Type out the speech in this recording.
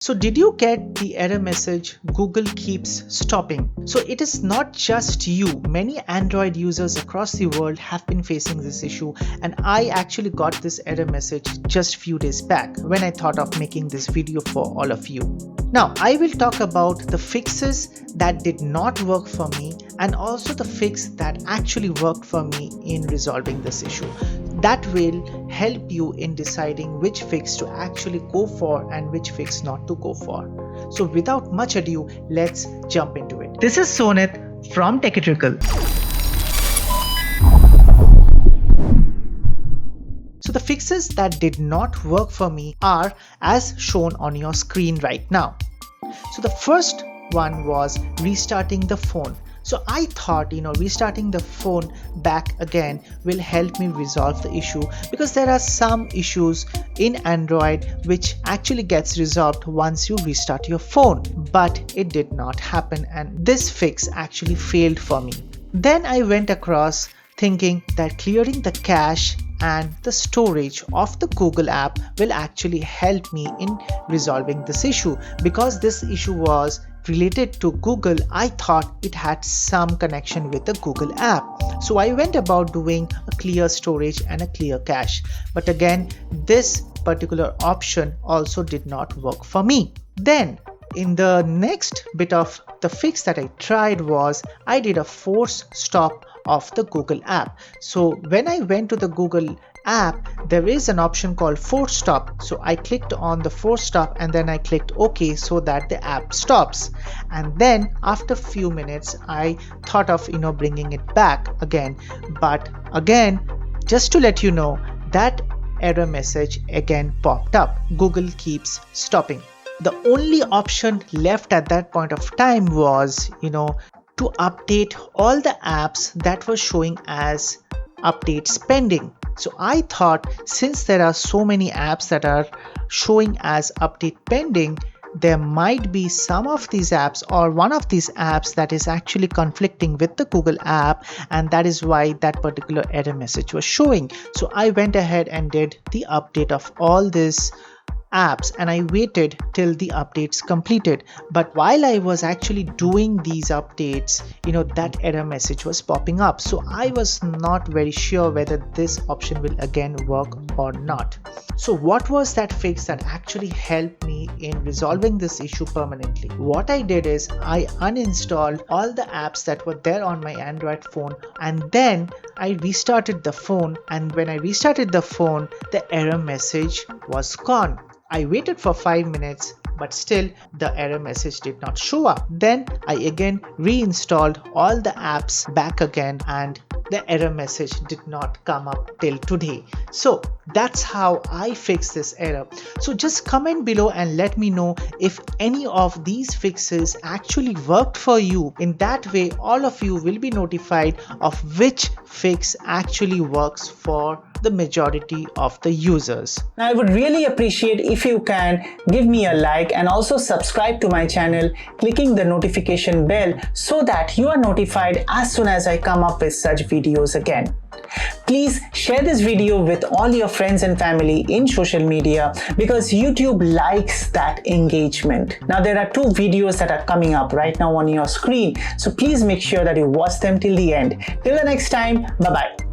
So did you get the error message Google keeps stopping? So it is not just you. Many Android users across the world have been facing this issue, and I actually got this error message just few days back when I thought of making this video for all of you. Now I will talk about the fixes that did not work for me and also the fix that actually worked for me in resolving this issue. That will help you in deciding which fix to actually go for and which fix not to go for. So without much ado, let's jump into it. This is Sonit from Techitrical. So the fixes that did not work for me are as shown on your screen right now. So the first one was restarting the phone. So I thought, restarting the phone back again will help me resolve the issue, because there are some issues in Android which actually gets resolved once you restart your phone, but it did not happen, and this fix actually failed for me. Then I went across thinking that clearing the cache and the storage of the Google app will actually help me in resolving this issue. Because this issue was related to Google, I thought it had some connection with the Google app. So I went about doing a clear storage and a clear cache. But again, this particular option also did not work for me. Then in the next bit of the fix that I tried was I did a force stop of the Google app. So when I went to the Google app, there is an option called force stop. So I clicked on the force stop and then I clicked OK so that the app stops. And then after a few minutes, I thought of bringing it back again. But again, just to let you know, that error message again popped up. Google keeps stopping. The only option left at that point of time was, to update all the apps that were showing as updates pending. So I thought, since there are so many apps that are showing as update pending, there might be some of these apps or one of these apps that is actually conflicting with the Google app, and that is why that particular error message was showing. So I went ahead and did the update of all these apps and I waited till the updates completed. But while I was actually doing these updates, that error message was popping up. So I was not very sure whether this option will again work or not. So what was that fix that actually helped me in resolving this issue permanently? What I did is I uninstalled all the apps that were there on my Android phone, and then I restarted the phone, and when I restarted the phone, the error message was gone. I waited for 5 minutes, but still the error message did not show up. Then I again reinstalled all the apps back again, and the error message did not come up till today. So that's how I fixed this error. So just comment below and let me know if any of these fixes actually worked for you. In that way, all of you will be notified of which fix actually works for the majority of the users. I would really appreciate if you can give me a like and also subscribe to my channel, clicking the notification bell so that you are notified as soon as I come up with such videos again. Please share this video with all your friends and family in social media, because YouTube likes that engagement. Now there are 2 videos that are coming up right now on your screen, so please make sure that you watch them till the end. Till the next time, bye bye.